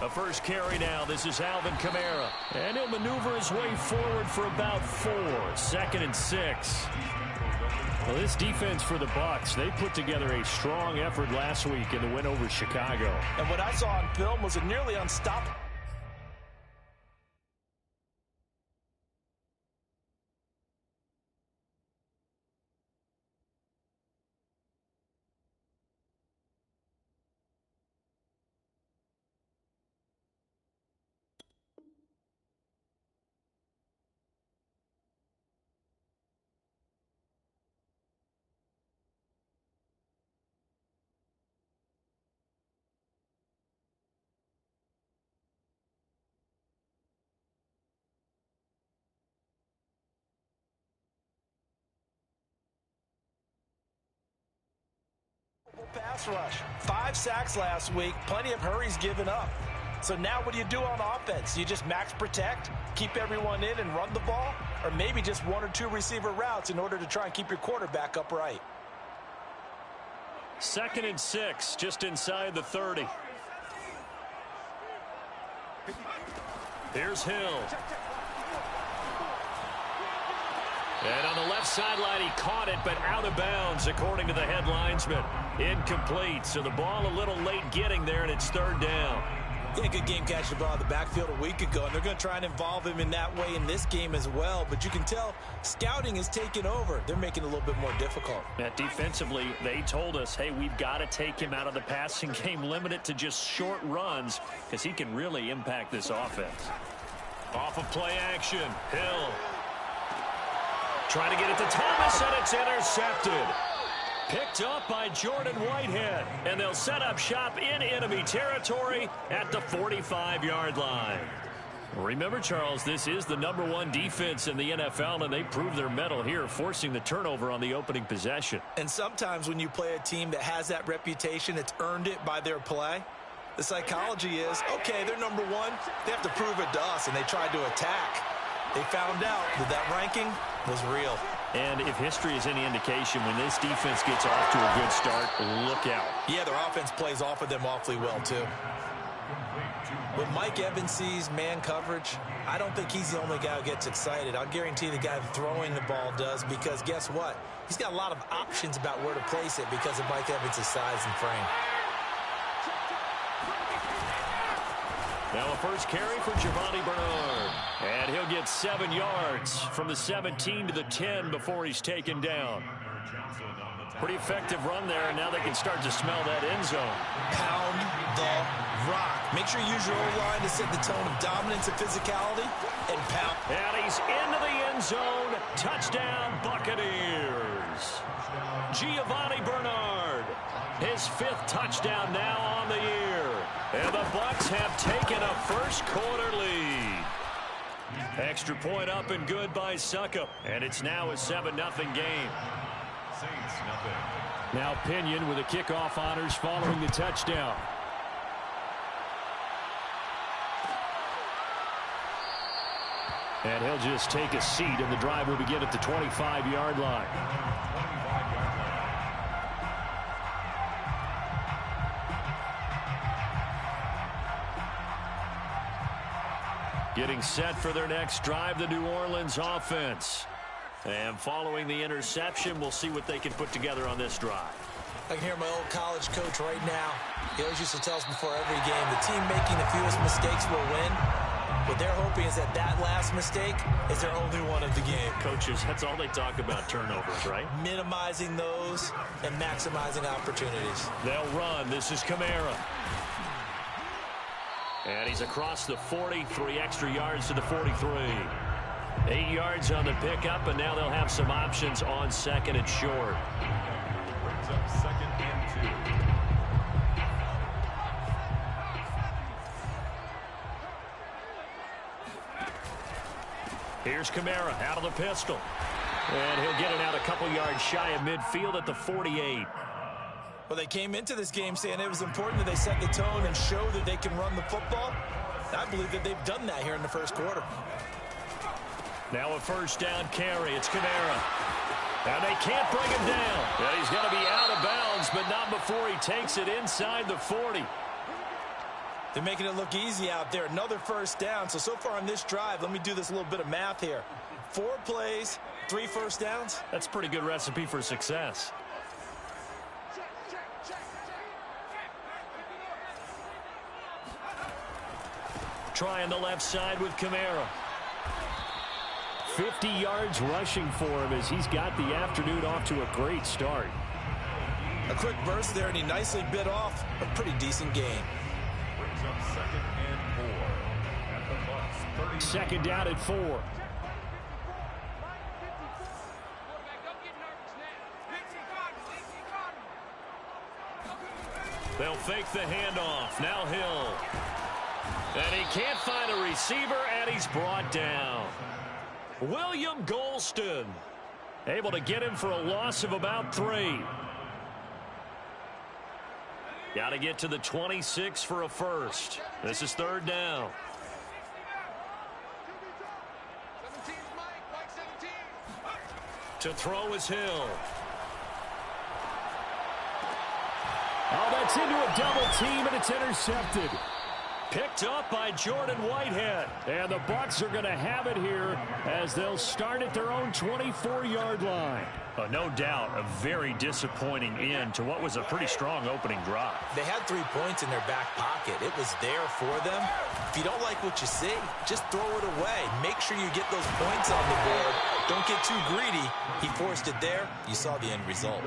A first carry now. This is Alvin Kamara. And he'll maneuver his way forward for about 4. 2nd and 6. Well, this defense for the Bucs, they put together a strong effort last week in the win over Chicago. And what I saw on film was a nearly unstoppable. Pass rush. 5 sacks last week. Plenty of hurries given up. So now what do you do on offense? You just max protect, keep everyone in and run the ball? Or maybe just 1 or 2 receiver routes in order to try and keep your quarterback upright? 2nd and 6, just inside the 30. Here's Hill. And on the left sideline, he caught it, but out of bounds, according to the head linesman. Incomplete, so the ball a little late getting there, and it's 3rd down. Yeah, good game catching the ball in the backfield a week ago, and they're going to try and involve him in that way in this game as well. But you can tell scouting is taking over. They're making it a little bit more difficult. Defensively, they told us, hey, we've got to take him out of the passing game, limit it to just short runs, because he can really impact this offense. Off of play action, Hill. Trying to get it to Thomas, and it's intercepted. Picked up by Jordan Whitehead. And they'll set up shop in enemy territory at the 45-yard line. Remember, Charles, this is the #1 defense in the NFL, and they prove their mettle here, forcing the turnover on the opening possession. And sometimes when you play a team that has that reputation, it's earned it by their play. The psychology is, okay, they're #1. They have to prove it to us, and they tried to attack. They found out that that ranking was real. And if history is any indication, when this defense gets off to a good start, look out. Yeah, their offense plays off of them awfully well, too. When Mike Evans sees man coverage, I don't think he's the only guy who gets excited. I'll guarantee the guy throwing the ball does, because guess what? He's got a lot of options about where to place it because of Mike Evans' size and frame. Now a first carry for Giovanni Bernard. And he'll get 7 yards from the 17 to the 10 before he's taken down. Pretty effective run there, and now they can start to smell that end zone. Pound the rock. Make sure you use your O-line to set the tone of dominance and physicality, and pound. And he's into the end zone. Touchdown, Buccaneers. Giovanni Bernard, his 5th touchdown now on the year. And the Bucs have taken a first-quarter lead. Extra point up and good by Succop. And it's now a 7-0 game. Now Pinion with the kickoff honors following the touchdown. And he'll just take a seat, and the drive will begin at the 25-yard line. Getting set for their next drive, the New Orleans offense. And following the interception, we'll see what they can put together on this drive. I can hear my old college coach right now. He always used to tell us before every game, the team making the fewest mistakes will win. What they're hoping is that that last mistake is their only one of the game. Coaches, that's all they talk about, turnovers, right? Minimizing those and maximizing opportunities. They'll run. This is Kamara. And he's across the 40, 3 extra yards to the 43. 8 yards on the pickup, and now they'll have some options on 2nd and short. Brings up 2nd and 2. Here's Kamara out of the pistol. And he'll get it out a couple yards shy of midfield at the 48. Well, they came into this game saying it was important that they set the tone and show that they can run the football. I believe that they've done that here in the first quarter. Now a first down carry. It's Kamara. And they can't bring him down. And he's going to be out of bounds, but not before he takes it inside the 40. They're making it look easy out there. Another first down. So far on this drive, let me do this little bit of math here. 4 plays, 3 first downs. That's a pretty good recipe for success. Trying the left side with Kamara. 50 yards rushing for him as he's got the afternoon off to a great start. A quick burst there, and he nicely bit off a pretty decent gain. Brings up 2nd and 4 at the Bucs 30. 2nd down at 4. They'll fake the handoff. Now Hill. And he can't find a receiver, and he's brought down. William Golston able to get him for a loss of about 3. Got to get to the 26 for a first. This is 3rd down. To throw is Hill. Oh, that's into a double team, and it's intercepted. Picked up by Jordan Whitehead. And the Bucs are going to have it here as they'll start at their own 24-yard line. No doubt a very disappointing end to what was a pretty strong opening drive. They had 3 points in their back pocket. It was there for them. If you don't like what you see, just throw it away. Make sure you get those points on the board. Don't get too greedy. He forced it there. You saw the end result.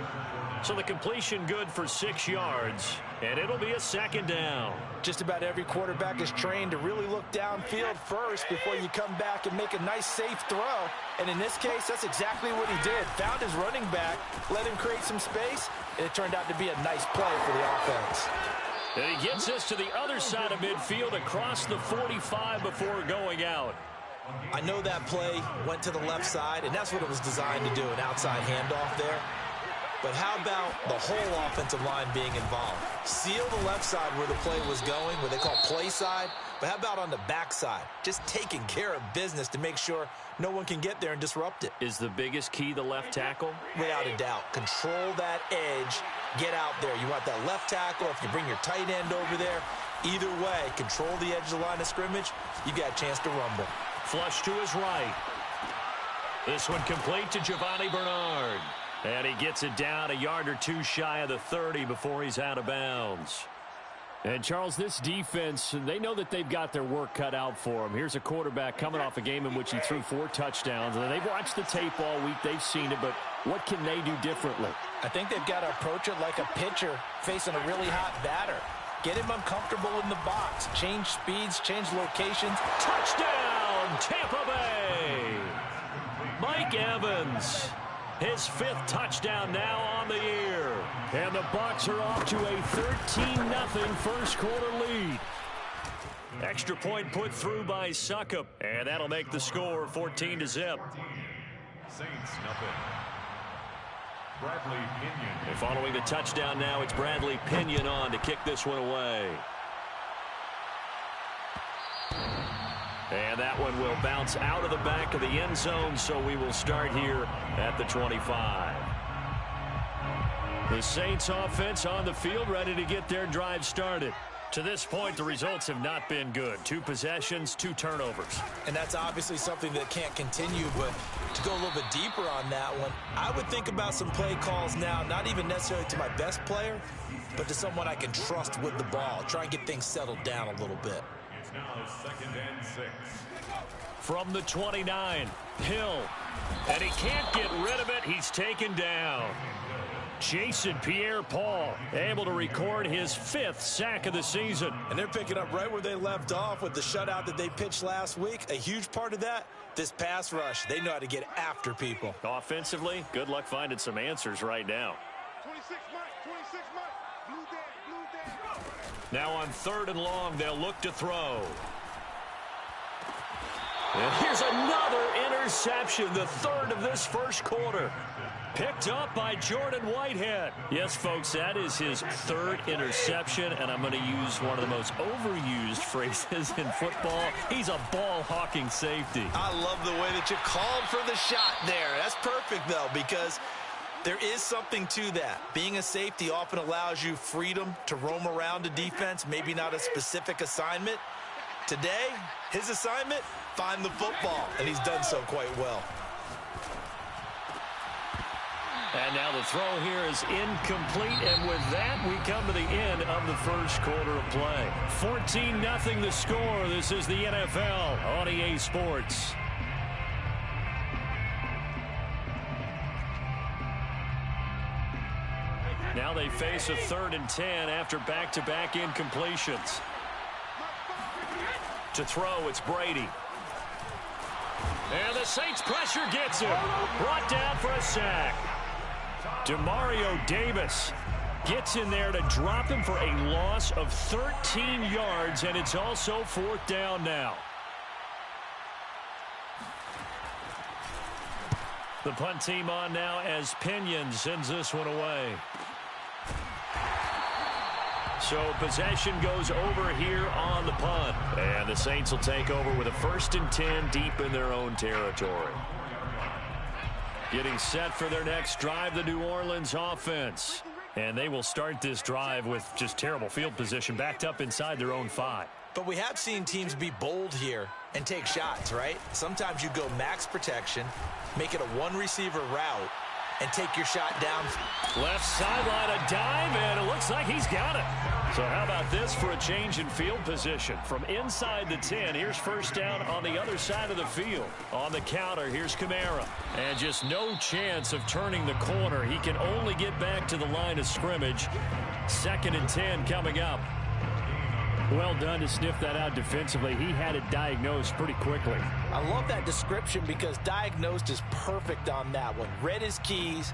So the completion good for 6 yards, and it'll be a 2nd down. Just about every quarterback is trained to really look downfield first before you come back and make a nice, safe throw. And in this case, that's exactly what he did. Found his running back, let him create some space, and it turned out to be a nice play for the offense. And he gets us to the other side of midfield across the 45 before going out. I know that play went to the left side, and that's what it was designed to do, an outside handoff there. But how about the whole offensive line being involved? Seal the left side where the play was going, what they call play side. But how about on the back side? Just taking care of business to make sure no one can get there and disrupt it. Is the biggest key the left tackle? Without a doubt. Control that edge. Get out there. You want that left tackle. If you bring your tight end over there, either way, control the edge of the line of scrimmage. You got a chance to rumble. Flush to his right. This one complete to Giovanni Bernard. And he gets it down a yard or 2 shy of the 30 before he's out of bounds. And, Charles, this defense, they know that they've got their work cut out for them. Here's a quarterback coming off a game in which he threw 4 touchdowns. And they've watched the tape all week. They've seen it. But what can they do differently? I think they've got to approach it like a pitcher facing a really hot batter. Get him uncomfortable in the box. Change speeds, change locations. Touchdown, Tampa Bay! Mike Evans. His 5th touchdown now on the year. And the Bucs are off to a 13-0 first quarter lead. Extra point put through by Suckup. And that'll make the score 14-0. Saints nothing. Bradley Pinion. And following the touchdown now, it's Bradley Pinion on to kick this one away. And that one will bounce out of the back of the end zone, so we will start here at the 25. The Saints offense on the field, ready to get their drive started. To this point, the results have not been good. 2 possessions, 2 turnovers. And that's obviously something that can't continue, but to go a little bit deeper on that one, I would think about some play calls now, not even necessarily to my best player, but to someone I can trust with the ball. Try and get things settled down a little bit. It's now 2nd and 6. From the 29, Hill. And he can't get rid of it. He's taken down. Jason Pierre-Paul able to record his 5th sack of the season. And they're picking up right where they left off with the shutout that they pitched last week. A huge part of that, this pass rush. They know how to get after people. Offensively, good luck finding some answers right now. 26 months. Blue down. Now on 3rd and long, they'll look to throw. And here's another interception, the 3rd of this first quarter. Picked up by Jordan Whitehead. Yes, folks, that is his 3rd interception, and I'm going to use one of the most overused phrases in football. He's a ball-hawking safety. I love the way that you called for the shot there. That's perfect, though, because There is something to that. Being a safety often allows you freedom to roam around a defense, maybe not a specific assignment. Today, his assignment, find the football, and he's done so quite well. And now the throw here is incomplete, and with that, we come to the end of the first quarter of play. 14-0 the score. This is the NFL on EA Sports. Now they face a 3rd and 10 after back-to-back incompletions. To throw, it's Brady. And the Saints pressure gets him. Brought down for a sack. Demario Davis gets in there to drop him for a loss of 13 yards, and it's also 4th down now. The punt team on now as Pinion sends this one away. So possession goes over here on the punt. And the Saints will take over with a 1st and 10 deep in their own territory. Getting set for their next drive, the New Orleans offense. And they will start this drive with just terrible field position, backed up inside their own 5. But we have seen teams be bold here and take shots, right? Sometimes you go max protection, make it a one-receiver route, and take your shot down. Left sideline, a dive, and it looks like he's got it. So how about this for a change in field position? From inside the 10, here's 1st down on the other side of the field. On the counter, here's Kamara. And just no chance of turning the corner. He can only get back to the line of scrimmage. 2nd and 10 coming up. Well done to sniff that out defensively. He had it diagnosed pretty quickly. I love that description because diagnosed is perfect on that one. Read his keys,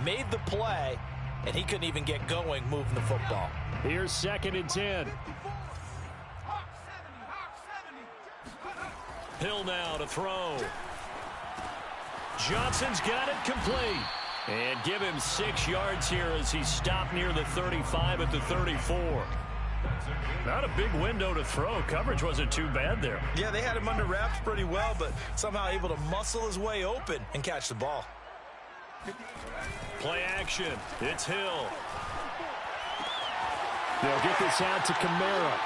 made the play, and he couldn't even get going moving the football. Here's 2nd and 10. Hill now to throw. Johnson's got it complete. And give him 6 yards here as he stopped near the 35 at the 34. Not a big window to throw. Coverage wasn't too bad there. Yeah, they had him under wraps pretty well, but somehow able to muscle his way open and catch the ball. Play action. It's Hill. They'll get this out to Kamara.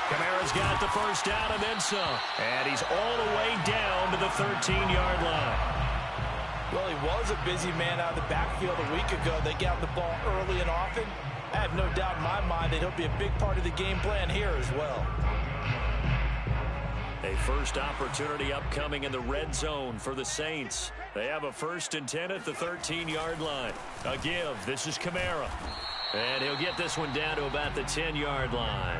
Kamara's got the 1st down and then some. And he's all the way down to the 13-yard line. Well, he was a busy man out of the backfield a week ago. They got the ball early and often. I have no doubt in my mind that he'll be a big part of the game plan here as well. A first opportunity upcoming in the red zone for the Saints. They have a 1st and 10 at the 13-yard line. A give. This is Kamara. And he'll get this one down to about the 10-yard line.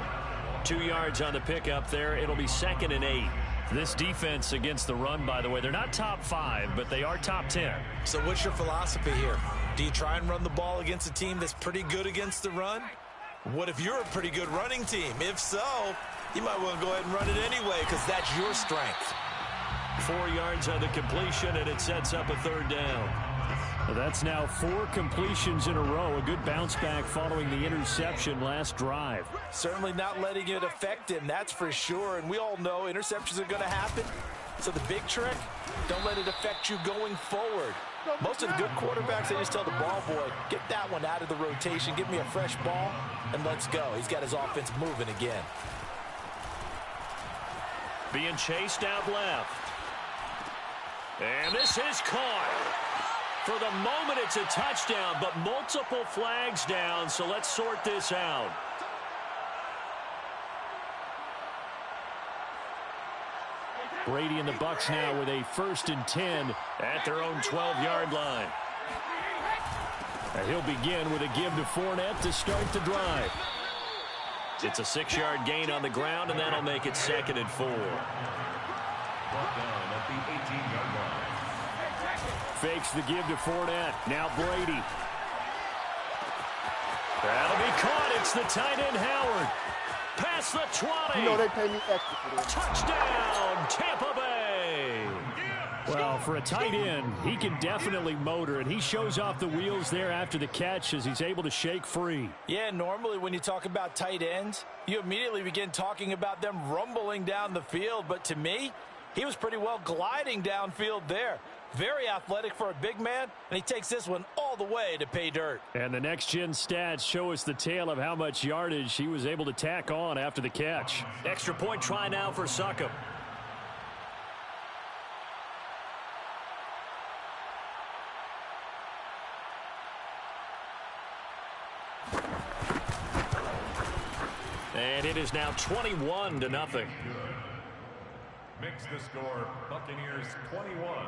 2 yards on the pickup there. It'll be 2nd and 8. This defense against the run, by the way, they're not top 5, but they are top 10. So what's your philosophy here? Do you try and run the ball against a team that's pretty good against the run? What if you're a pretty good running team? If so, you might well go ahead and run it anyway because that's your strength. 4 yards on the completion, and it sets up a 3rd down. Well, that's now 4 completions in a row. A good bounce back following the interception last drive. Certainly not letting it affect him, that's for sure. And we all know interceptions are going to happen. So the big trick, don't let it affect you going forward. Most of the good quarterbacks, they just tell the ball boy, get that one out of the rotation, give me a fresh ball, and let's go. He's got his offense moving again. Being chased out left. And this is caught. For the moment, it's a touchdown, but multiple flags down, so let's sort this out. Brady and the Bucs now with a 1st and 10 at their own 12-yard line. And he'll begin with a give to Fournette to start the drive. It's a 6-yard gain on the ground, and that'll make it 2nd and 4. Brought down at the 18-yard line. Fakes the give to Fournette. Now Brady. That'll be caught. It's the tight end, Howard. Past the 20. You know they pay me extra for this. Touchdown, Tampa Bay. Well, for a tight end, he can definitely motor, and he shows off the wheels there after the catch as he's able to shake free. Yeah, normally when you talk about tight ends, you immediately begin talking about them rumbling down the field. But to me, he was pretty well gliding downfield there. Very athletic for a big man, and he takes this one all the way to pay dirt. And the next-gen stats show us the tale of how much yardage he was able to tack on after the catch. Extra point try now for Succop. And it is now 21-0. Makes the score Buccaneers 21,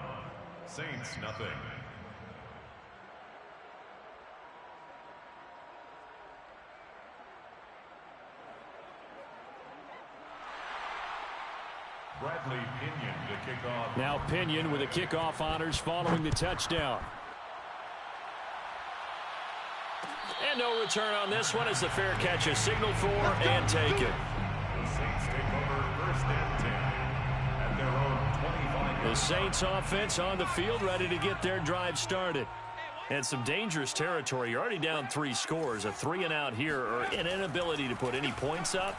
Saints nothing. Bradley Pinion to kick off. Now Pinion with the kickoff honors following the touchdown. And no return on this one as the fair catch is signaled for and taken. The Saints take over first and 10 at their own 25. The Saints offense on the field ready to get their drive started. And some dangerous territory. You're already down 3 scores. A 3-and-out here or an inability to put any points up.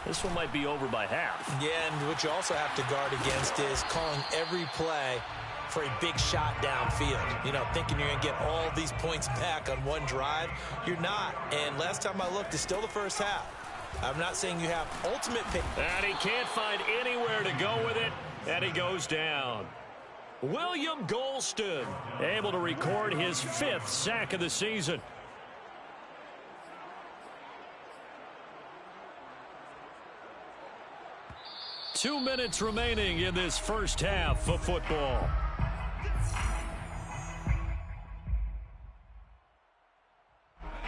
This one might be over by half. Yeah, and what you also have to guard against is calling every play for a big shot downfield. You know, thinking you're going to get all these points back on one drive. You're not. And last time I looked, it's still the first half. I'm not saying you have ultimate pick. And he can't find anywhere to go with it. And he goes down. William Golston able to record his 5th sack of the season. Two minutes remaining in this first half of football.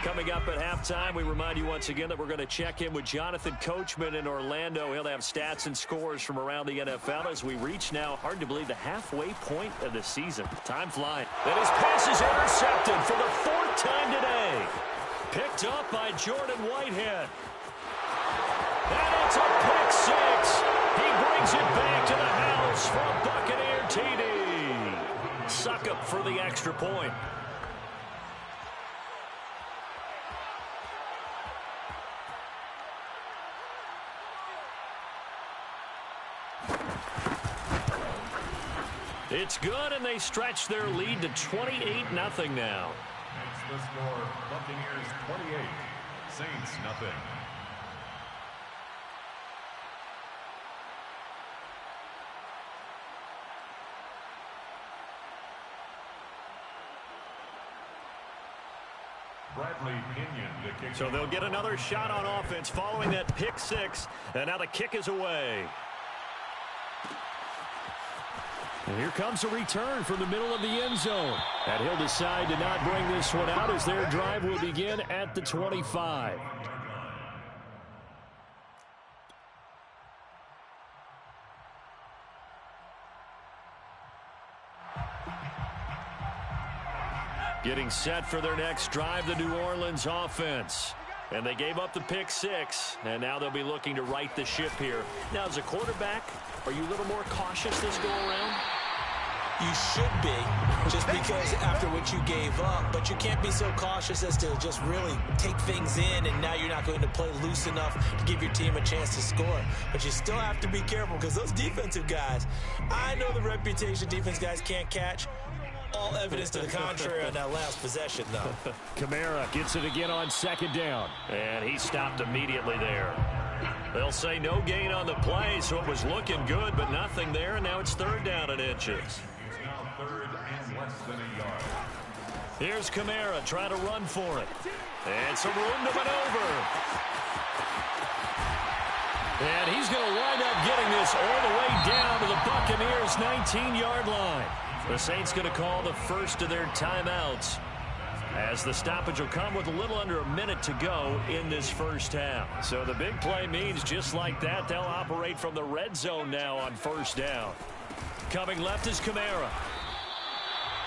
Coming up at halftime, we remind you once again that we're going to check in with Jonathan Coachman in Orlando. He'll have stats and scores from around the NFL as we reach now, hard to believe, the halfway point of the season. Time flying. And his pass is intercepted for the 4th time today. Picked up by Jordan Whitehead. And it's a pick 6. He brings it back to the house for a Buccaneer TD. Succop for the extra point. It's good, and they stretch their lead to 28-0 now. Makes the score Buccaneers 28, Saints nothing. Bradley Pinion to kick. So they'll get another shot on offense following that pick 6, and now the kick is away. And here comes a return from the middle of the end zone. And he'll decide to not bring this one out as their drive will begin at the 25. Getting set for their next drive, the New Orleans offense. And they gave up the pick 6, and now they'll be looking to right the ship here. Now, as a quarterback, are you a little more cautious this go-around? You should be, just because after what you gave up. But you can't be so cautious as to just really take things in, and now you're not going to play loose enough to give your team a chance to score. But you still have to be careful because those defensive guys, I know the reputation defense guys can't catch. All evidence to the contrary on that last possession, though. Kamara gets it again on 2nd down. And he stopped immediately there. They'll say no gain on the play, so it was looking good, but nothing there, and now it's 3rd down and inches. It's now 3rd and less than a yard. Here's Kamara trying to run for it. And some room to maneuver. And he's going to wind up getting this all the way down to the Buccaneers' 19-yard line. The Saints going to call the first of their timeouts as the stoppage will come with a little under a minute to go in this first half. So the big play means just like that, they'll operate from the red zone now on 1st down. Coming left is Kamara.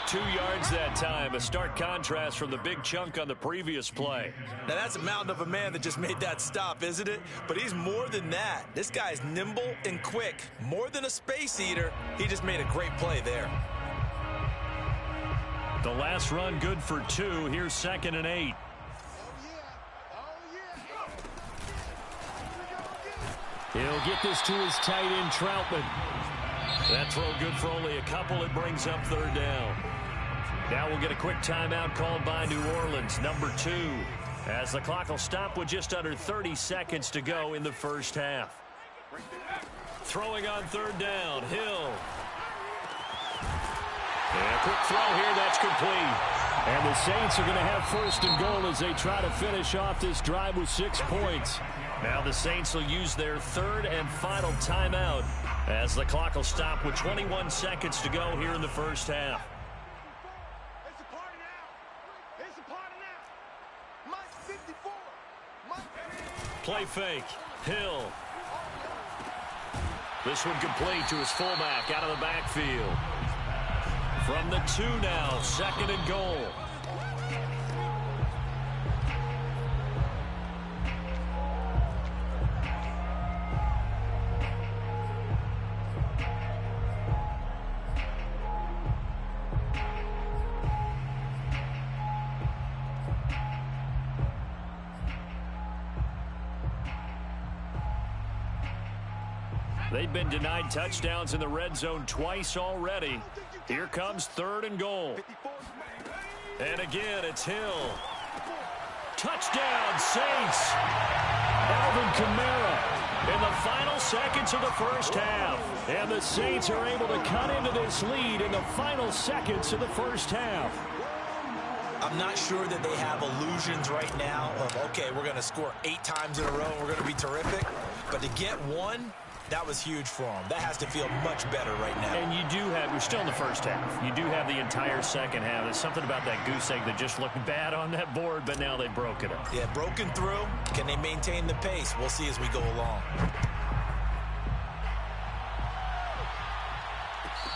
2 yards that time, a stark contrast from the big chunk on the previous play. Now, that's a mountain of a man that just made that stop, isn't it? But he's more than that. This guy's nimble and quick. More than a space eater. He just made a great play there. The last run good for 2. Here's 2nd and 8. He'll get this to his tight end, Troutman. That throw good for only a couple. It brings up third down. Now we'll get a quick timeout called by New Orleans, number 2, as the clock will stop with just under 30 seconds to go in the first half. Throwing on third down, Hill. And a quick throw here, that's complete. And the Saints are going to have first and goal as they try to finish off this drive with 6 points. Now the Saints will use their third and final timeout as the clock will stop with 21 seconds to go here in the first half. It's a party now. It's a party now. Mike 54. Mike. Play fake. Hill. This one complete to his fullback out of the backfield. From the 2 now, second and goal. They've been denied touchdowns in the red zone twice already. Here comes third and goal. And again, it's Hill. Touchdown, Saints. Alvin Kamara in the final seconds of the first half. And the Saints are able to cut into this lead in the final seconds of the first half. I'm not sure that they have illusions right now of, okay, we're going to score 8 times in a row and we're going to be terrific. But to get one, that was huge for them. That has to feel much better right now. And you do have, we're still in the first half. You do have the entire second half. There's something about that goose egg that just looked bad on that board, but now they've broken it. Yeah, broken through. Can they maintain the pace? We'll see as we go along.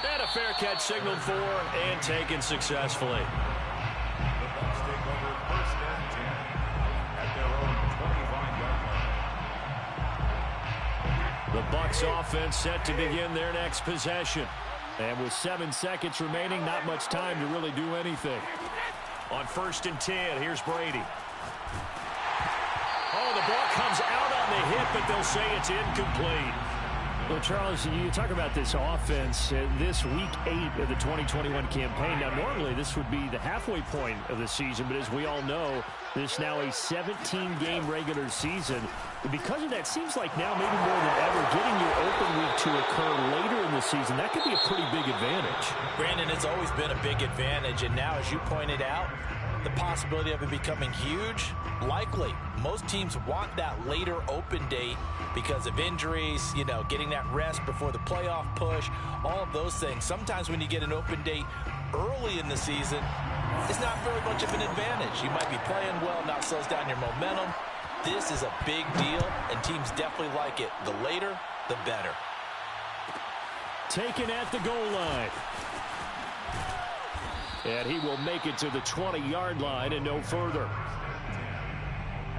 And a fair catch signaled for and taken successfully. The Bucs take over first and 10 at their own 25-yard line. The Bucs offense set to begin their next possession. And with 7 seconds remaining, not much time to really do anything. On first and 10, here's Brady. Oh, the ball comes out on the hit, but they'll say it's incomplete. Well, Charles, you talk about this offense, this week 8 of the 2021 campaign. Now, normally this would be the halfway point of the season, but as we all know, this now a 17-game regular season. Because of that, seems like now maybe more than ever, getting your open week to occur later in the season, that could be a pretty big advantage. Brandon, it's always been a big advantage, and now, as you pointed out, the possibility of it becoming huge, likely. Most teams want that later open date because of injuries, you know, getting that rest before the playoff push, all of those things. Sometimes when you get an open date early in the season, it's not very much of an advantage. You might be playing well, now it slows down your momentum. This is a big deal, and teams definitely like it. The later, the better. Taken at the goal line. And he will make it to the 20-yard line and no further.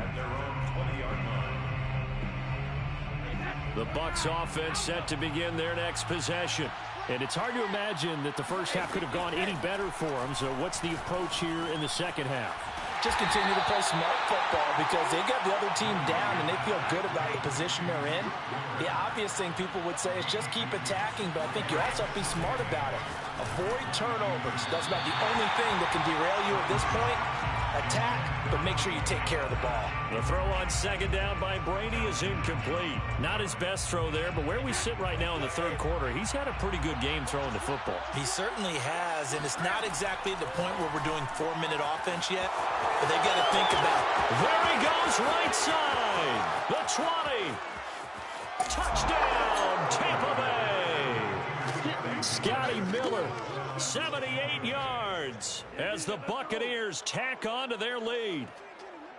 At their own 20-yard line. The Bucs offense set to begin their next possession. And it's hard to imagine that the first half could have gone any better for them. So what's the approach here in the second half? Just continue to play smart football because they got the other team down and they feel good about the position they're in. The obvious thing people would say is just keep attacking, but I think you also have to be smart about it. Avoid turnovers. That's about the only thing that can derail you at this point. Attack, but make sure you take care of the ball. The throw on second down by Brady is incomplete. Not his best throw there, but where we sit right now in the third quarter, he's had a pretty good game throwing the football. He certainly has, and it's not exactly the point where we're doing 4-minute offense yet, but they've got to think about. There he goes, right side. The 20. Touchdown, Tampa Bay. Scotty Miller, 78 yards as the Buccaneers tack on to their lead.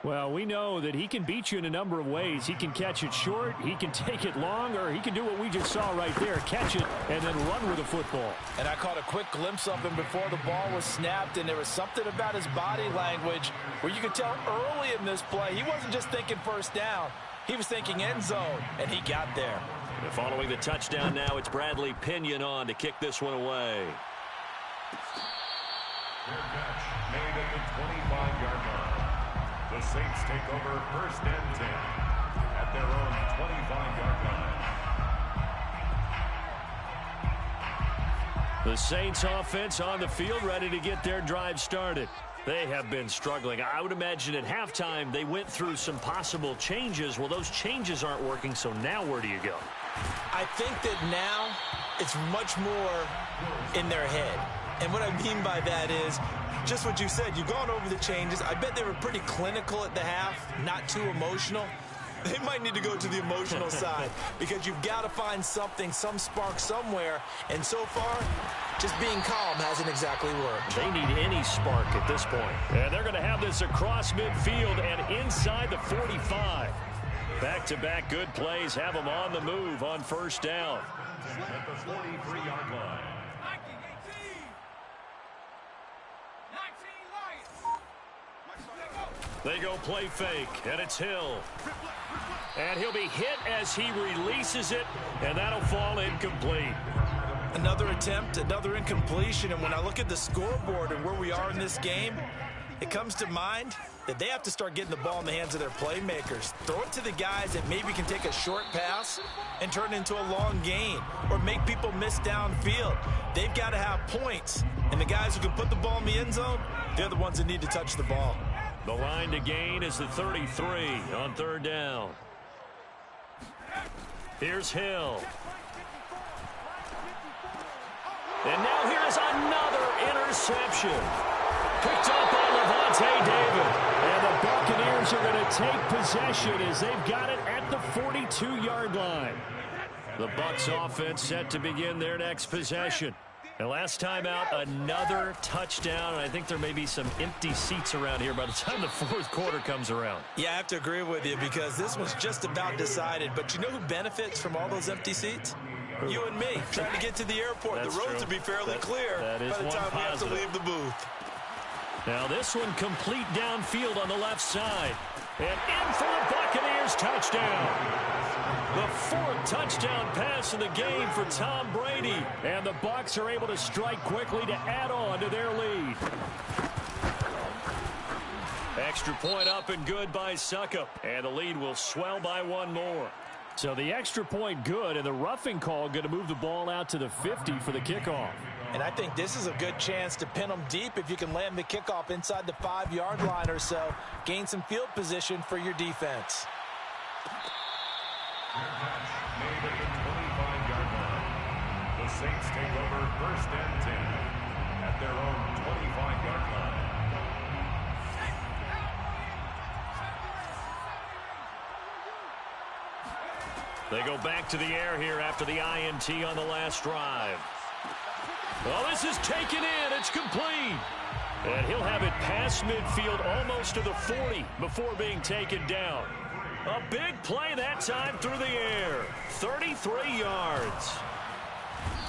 Well, we know that he can beat you in a number of ways. He can catch it short, he can take it long, or he can do what we just saw right there, catch it and then run with the football. And I caught a quick glimpse of him before the ball was snapped, and there was something about his body language where you could tell early in this play, he wasn't just thinking first down. He was thinking end zone, and he got there. And following the touchdown now, it's Bradley Pinion on to kick this one away. Fair catch made at the 25-yard line. The Saints take over first and 10 at their own 25-yard line. The Saints offense on the field ready to get their drive started. They have been struggling. I would imagine at halftime they went through some possible changes. Well, those changes aren't working, so now where do you go? I think that now it's much more in their head. And what I mean by that is just what you said. You've gone over the changes. I bet they were pretty clinical at the half, not too emotional. They might need to go to the emotional side because you've got to find something, some spark somewhere. And so far, just being calm hasn't exactly worked. They need any spark at this point. And they're going to have this across midfield and inside the 45. Back-to-back good plays have them on the move on first down. At the 43-yard line. They go play fake, and it's Hill. And he'll be hit as he releases it, and that'll fall incomplete. Another attempt, another incompletion, and when I look at the scoreboard and where we are in this game, it comes to mind that they have to start getting the ball in the hands of their playmakers. Throw it to the guys that maybe can take a short pass and turn it into a long gain or make people miss downfield. They've got to have points, and the guys who can put the ball in the end zone, they're the ones that need to touch the ball. The line to gain is the 33 on third down. Here's Hill. And now here's another interception. Picked up by Levante David. And the Buccaneers are going to take possession as they've got it at the 42-yard line. The Bucs offense set to begin their next possession. And last time out, another touchdown. And I think there may be some empty seats around here by the time the fourth quarter comes around. Yeah, I have to agree with you because this was just about decided. But you know who benefits from all those empty seats? You and me, trying to get to the airport. That's the roads true. will be fairly clear by the time we have to leave the booth. Now this one complete downfield on the left side. And in for the Buccaneers touchdown. The fourth touchdown pass in the game for Tom Brady. And the Bucs are able to strike quickly to add on to their lead. Extra point up and good by Suckup. And the lead will swell by one more. So the extra point good, and the roughing call going to move the ball out to the 50 for the kickoff. And I think this is a good chance to pin them deep if you can land the kickoff inside the 5-yard line or so. Gain some field position for your defense. Made at the 25-yard line. The Saints take over first and 10 at their own 25-yard line. They go back to the air here after the INT on the last drive. Well, this is taken in. It's complete. And he'll have it past midfield almost to the 40 before being taken down. A big play that time through the air. 33 yards.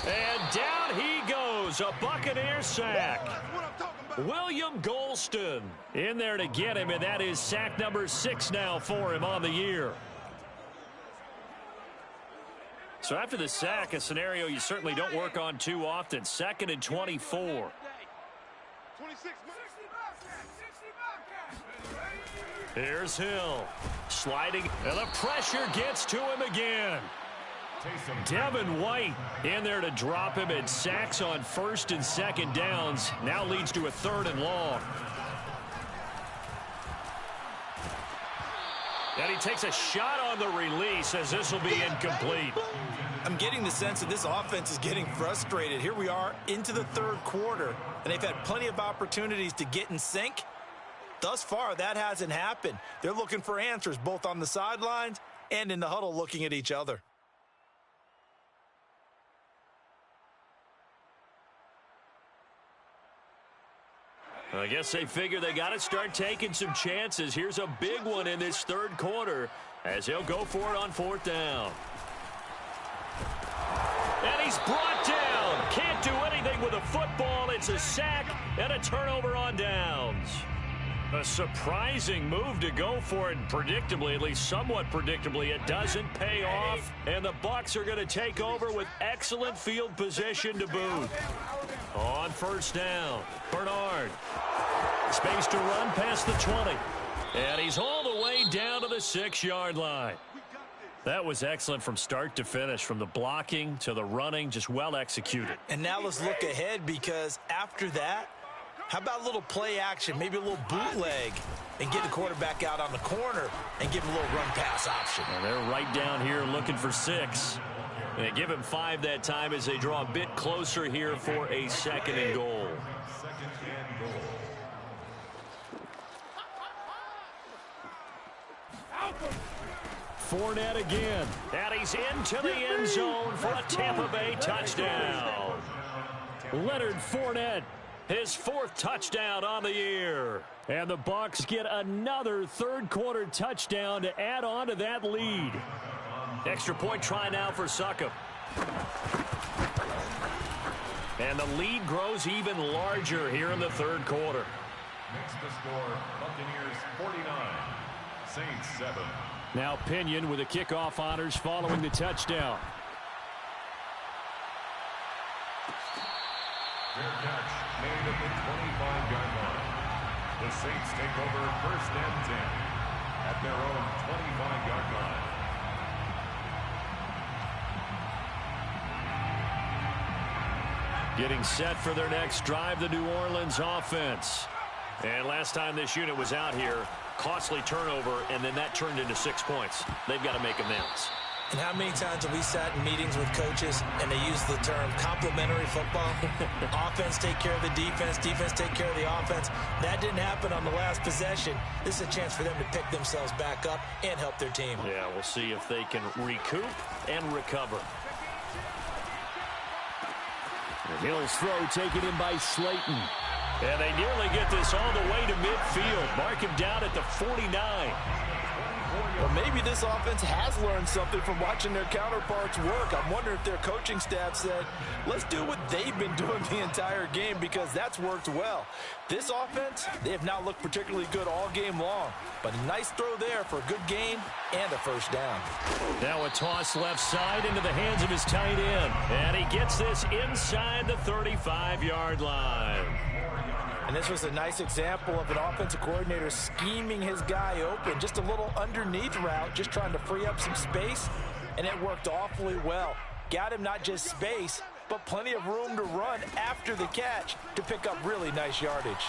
And down he goes. A Buccaneer sack. William Golston in there to get him, and that is sack number 6 now for him on the year. So after the sack, a scenario you certainly don't work on too often. 2nd and 24. Here's Hill. Sliding, and the pressure gets to him again. Devin White in there to drop him, and sacks on 1st and 2nd downs. Now leads to a 3rd and long. And he takes a shot on the release as this will be incomplete. I'm getting the sense that this offense is getting frustrated. Here we are into the 3rd quarter, and they've had plenty of opportunities to get in sync. Thus far, that hasn't happened. They're looking for answers both on the sidelines and in the huddle looking at each other. I guess they figure they got to start taking some chances. Here's a big one in this 3rd quarter as he'll go for it on 4th down. And he's brought down. Can't do anything with a football. It's a sack and a turnover on downs. A surprising move to go for it. Predictably, at least somewhat predictably, it doesn't pay off. And the Bucs are going to take over with excellent field position to boot. On 1st down, Bernard. Space to run past the 20. And he's all the way down to the 6-yard line. That was excellent from start to finish, from the blocking to the running, just well executed. And now let's look ahead, because after that, how about a little play action, maybe a little bootleg, and get the quarterback out on the corner and give him a little run pass option. And they're right down here looking for 6. And they give him 5 that time as they draw a bit closer here for a 2nd and goal. Fournette again. And he's into the end zone for a Tampa Bay touchdown. Leonard Fournette, his 4th touchdown on the year. And the Bucs get another third-quarter touchdown to add on to that lead. Extra point try now for Succop. And the lead grows even larger here in the third quarter. Next to score, Buccaneers 49, Saints 7. Now Pinion with the kickoff honors following the touchdown. Fair catch made at the 25-yard line. The Saints take over 1st and 10 at their own 25-yard line. Getting set for their next drive, the New Orleans offense. And last time this unit was out here, costly turnover, and then that turned into 6 points. They've got to make amends. And how many times have we sat in meetings with coaches and they use the term complementary football? Offense take care of the defense, defense take care of the offense. That didn't happen on the last possession. This is a chance for them to pick themselves back up and help their team. Yeah, we'll see if they can recoup and recover. Hill's throw taken in by Slayton. And they nearly get this all the way to midfield. Mark him down at the 49. Well, maybe this offense has learned something from watching their counterparts work. I'm wondering if their coaching staff said, let's do what they've been doing the entire game, because that's worked well. This offense, they have not looked particularly good all game long. But a nice throw there for a good gain and a 1st down. Now a toss left side into the hands of his tight end. And he gets this inside the 35-yard line. And this was a nice example of an offensive coordinator scheming his guy open. Just a little underneath route, just trying to free up some space. And it worked awfully well. Got him not just space, but plenty of room to run after the catch to pick up really nice yardage.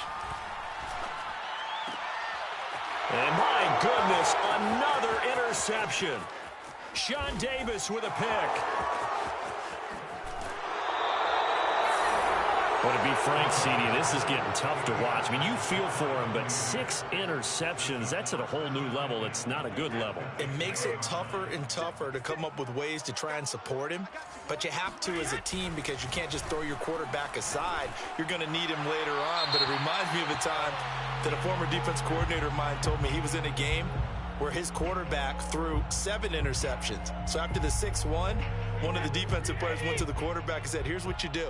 And my goodness, another interception. Sean Davis with a pick. Well, to be frank, CD, this is getting tough to watch. I mean, you feel for him, but 6 interceptions, that's at a whole new level. It's not a good level. It makes it tougher and tougher to come up with ways to try and support him. But you have to as a team, because you can't just throw your quarterback aside. You're going to need him later on. But it reminds me of a time that a former defense coordinator of mine told me he was in a game where his quarterback threw 7 interceptions. So after the 6th one of the defensive players went to the quarterback and said, here's what you do.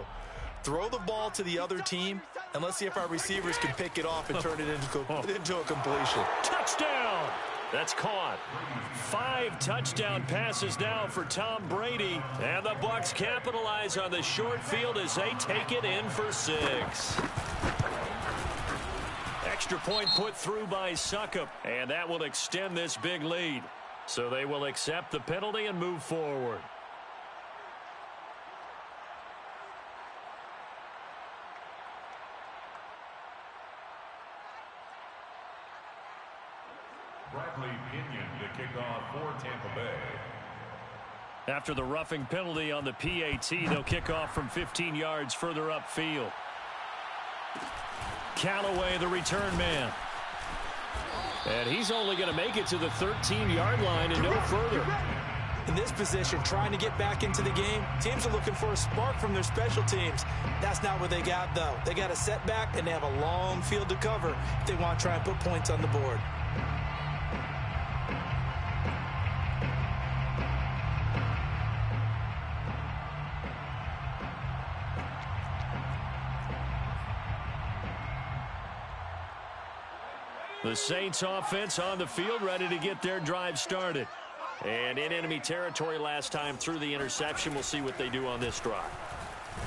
Throw the ball to the other team, and let's see if our receivers can pick it off and turn it into a completion. Touchdown! That's caught. 5 touchdown passes now for Tom Brady. And the Bucs capitalize on the short field as they take it in for 6. Extra point put through by Succop. And that will extend this big lead. So they will accept the penalty and move forward. Bradley Pinion to kick off for Tampa Bay. After the roughing penalty on the PAT, they'll kick off from 15 yards further upfield. Callaway, the return man. And he's only going to make it to the 13-yard line and no further. In this position, trying to get back into the game, teams are looking for a spark from their special teams. That's not what they got, though. They got a setback, and they have a long field to cover if they want to try and put points on the board. The Saints offense on the field, ready to get their drive started. And in enemy territory last time through the interception. We'll see what they do on this drive.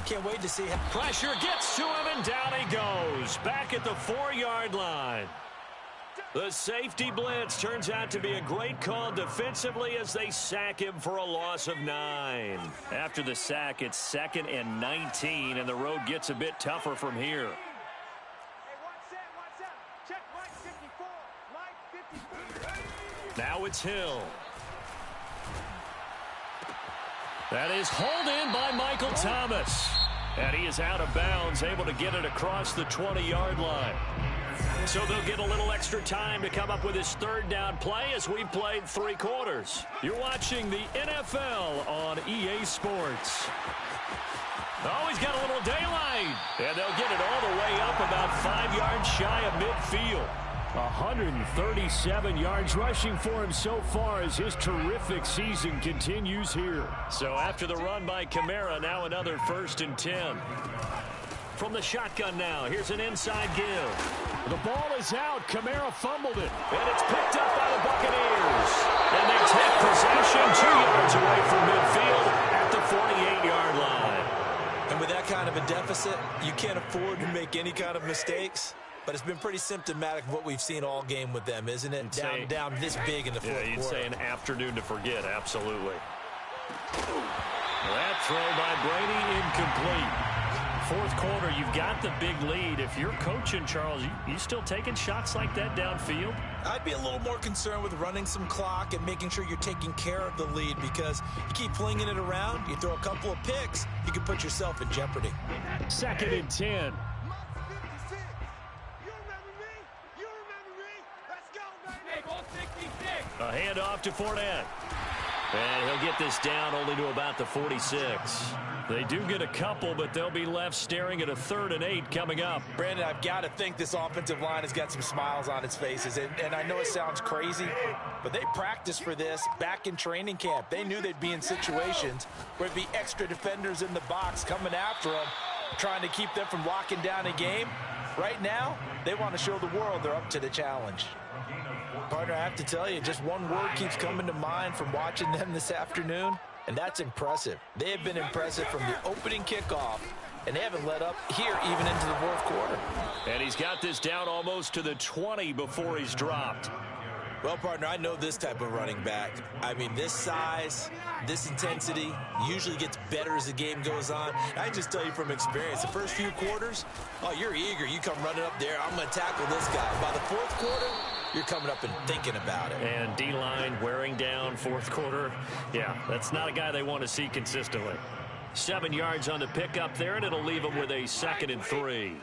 Can't wait to see how. Pressure gets to him, and down he goes. Back at the 4-yard line. The safety blitz turns out to be a great call defensively as they sack him for a loss of 9. After the sack, it's 2nd and 19, and the road gets a bit tougher from here. Now it's Hill. That is hauled in by Michael Thomas. And he is out of bounds, able to get it across the 20-yard line. So they'll get a little extra time to come up with his 3rd down play as we played 3 quarters. You're watching the NFL on EA Sports. Oh, he's got a little daylight. And they'll get it all the way up about 5 yards shy of midfield. 137 yards rushing for him so far as his terrific season continues here. So after the run by Kamara, now another 1st and 10. From the shotgun now, here's an inside give. The ball is out. Kamara fumbled it. And it's picked up by the Buccaneers. And they take possession 2 yards away from midfield at the 48-yard line. And with that kind of a deficit, you can't afford to make any kind of mistakes. But it's been pretty symptomatic of what we've seen all game with them, isn't it? Down this big in the fourth quarter. You'd say an afternoon to forget, absolutely. That throw by Brady incomplete. 4th quarter, you've got the big lead. If you're coaching, Charles, you still taking shots like that downfield? I'd be a little more concerned with running some clock and making sure you're taking care of the lead, because you keep flinging it around, you throw a couple of picks, you can put yourself in jeopardy. 2nd and 10. A handoff to Fournette. And he'll get this down only to about the 46. They do get a couple, but they'll be left staring at a 3rd and 8 coming up. Brandon, I've got to think this offensive line has got some smiles on its faces. And I know it sounds crazy, but they practiced for this back in training camp. They knew they'd be in situations where there'd be extra defenders in the box coming after them, trying to keep them from locking down a game. Right now, they want to show the world they're up to the challenge. Partner, I have to tell you, just one word keeps coming to mind from watching them this afternoon, and that's impressive. They have been impressive from the opening kickoff, and they haven't let up here even into the 4th quarter. And he's got this down almost to the 20 before he's dropped. Well, partner, I know this type of running back. I mean, this size, this intensity usually gets better as the game goes on. I just tell you from experience, the first few quarters, oh, you're eager. You come running up there, I'm going to tackle this guy. By the 4th quarter, you're coming up and thinking about it. And D-line wearing down 4th quarter. Yeah, that's not a guy they want to see consistently. 7 yards on the pickup there, and it'll leave them with a 2nd and 3.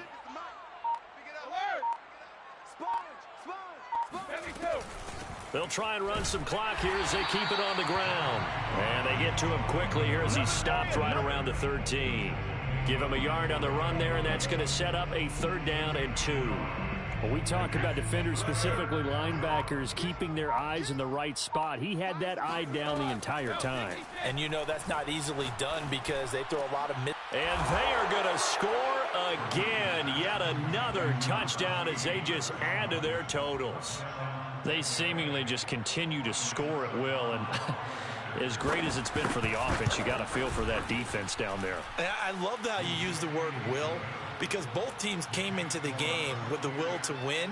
They'll try and run some clock here as they keep it on the ground. And they get to him quickly here as he stopped right around the 13. Give him a yard on the run there, and that's going to set up a 3rd down and 2. When we talk about defenders, specifically linebackers, keeping their eyes in the right spot, he had that eye down the entire time. And you know that's not easily done because they throw a lot of mid. And they are going to score again. Yet another touchdown as they just add to their totals. They seemingly just continue to score at will, and as great as it's been for the offense, you got to feel for that defense down there. I love how you use the word will, because both teams came into the game with the will to win,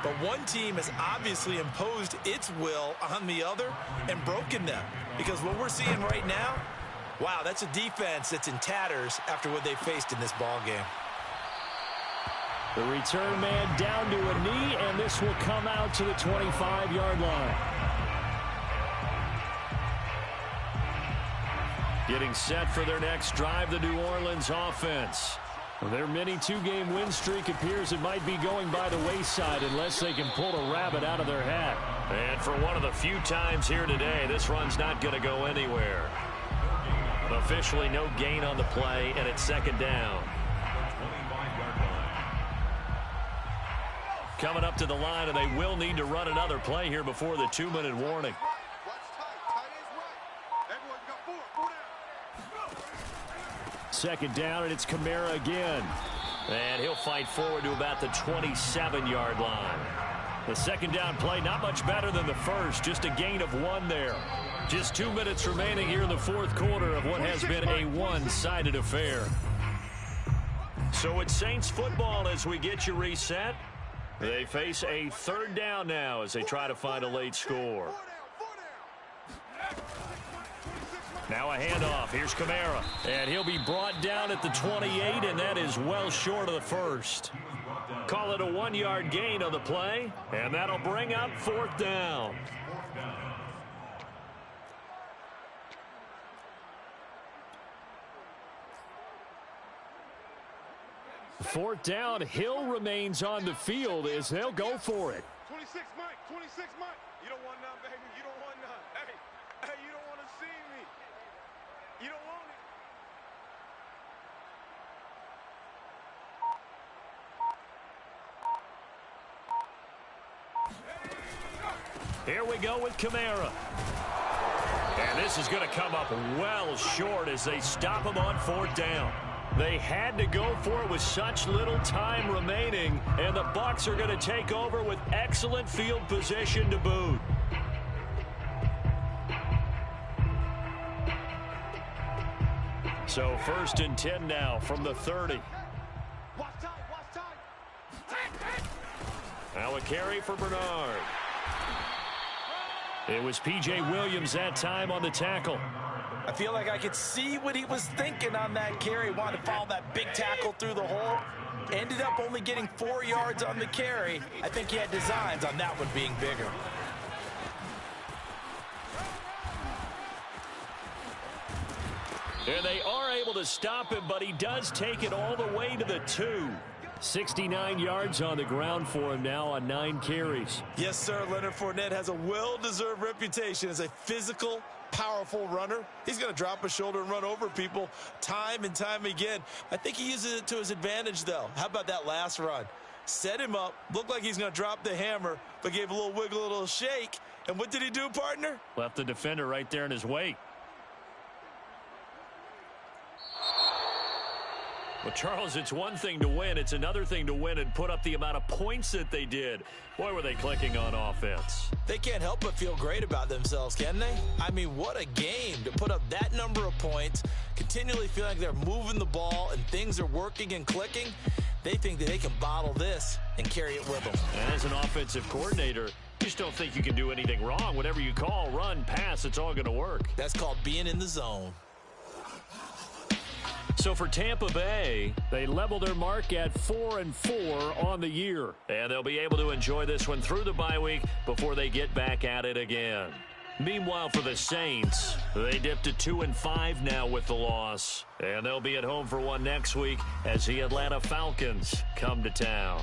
but one team has obviously imposed its will on the other and broken them. Because what we're seeing right now, wow, that's a defense that's in tatters after what they faced in this ball game. The return man down to a knee, and this will come out to the 25-yard line. Getting set for their next drive, the New Orleans offense. Their mini 2-game win streak appears it might be going by the wayside unless they can pull a rabbit out of their hat. And for one of the few times here today, this run's not going to go anywhere. Officially no gain on the play, and it's 2nd down. Coming up to the line, and they will need to run another play here before the 2-minute warning. 2nd down, and it's Kamara again. And he'll fight forward to about the 27-yard line. The 2nd down play, not much better than the first, just a gain of 1 there. Just 2 minutes remaining here in the 4th quarter of what has been a one-sided affair. So it's Saints football as we get you reset. They face a third down now as they try to find a late score. Now a handoff. Here's Kamara. And he'll be brought down at the 28, and that is well short of the first. Call it a 1-yard gain on the play, and that'll bring up fourth down. Fourth down, Hill remains on the field as they'll go for it. 26, Mike. 26, Mike. You don't want none, baby. You don't want none. Hey, you don't want to see me. You don't want it. Here we go with Kamara. And this is going to come up well short as they stop him on fourth down. They had to go for it with such little time remaining, and the Bucs are going to take over with excellent field position to boot. So 1st and 10 now from the 30. Watch time. Now a carry for Bernard. It was P.J. Williams that time on the tackle. I feel like I could see what he was thinking on that carry. Wanted to follow that big tackle through the hole. Ended up only getting 4 yards on the carry. I think he had designs on that one being bigger. And they are able to stop him, but he does take it all the way to the 2. 69 yards on the ground for him now on 9 carries. Yes, sir. Leonard Fournette has a well-deserved reputation as a physical, powerful runner. He's going to drop his shoulder and run over people time and time again. I think he uses it to his advantage, though. How about that last run? Set him up, looked like he's going to drop the hammer, but gave a little wiggle, a little shake. And what did he do, partner? Left the defender right there in his wake. Well, Charles, it's one thing to win. It's another thing to win and put up the amount of points that they did. Boy, were they clicking on offense. They can't help but feel great about themselves, can they? I mean, what a game to put up that number of points, continually feeling like they're moving the ball and things are working and clicking. They think that they can bottle this and carry it with them. And as an offensive coordinator, you just don't think you can do anything wrong. Whatever you call, run, pass, it's all going to work. That's called being in the zone. So for Tampa Bay, they level their mark at 4-4 on the year. And they'll be able to enjoy this one through the bye week before they get back at it again. Meanwhile, for the Saints, they dipped to 2-5 now with the loss. And they'll be at home for one next week as the Atlanta Falcons come to town.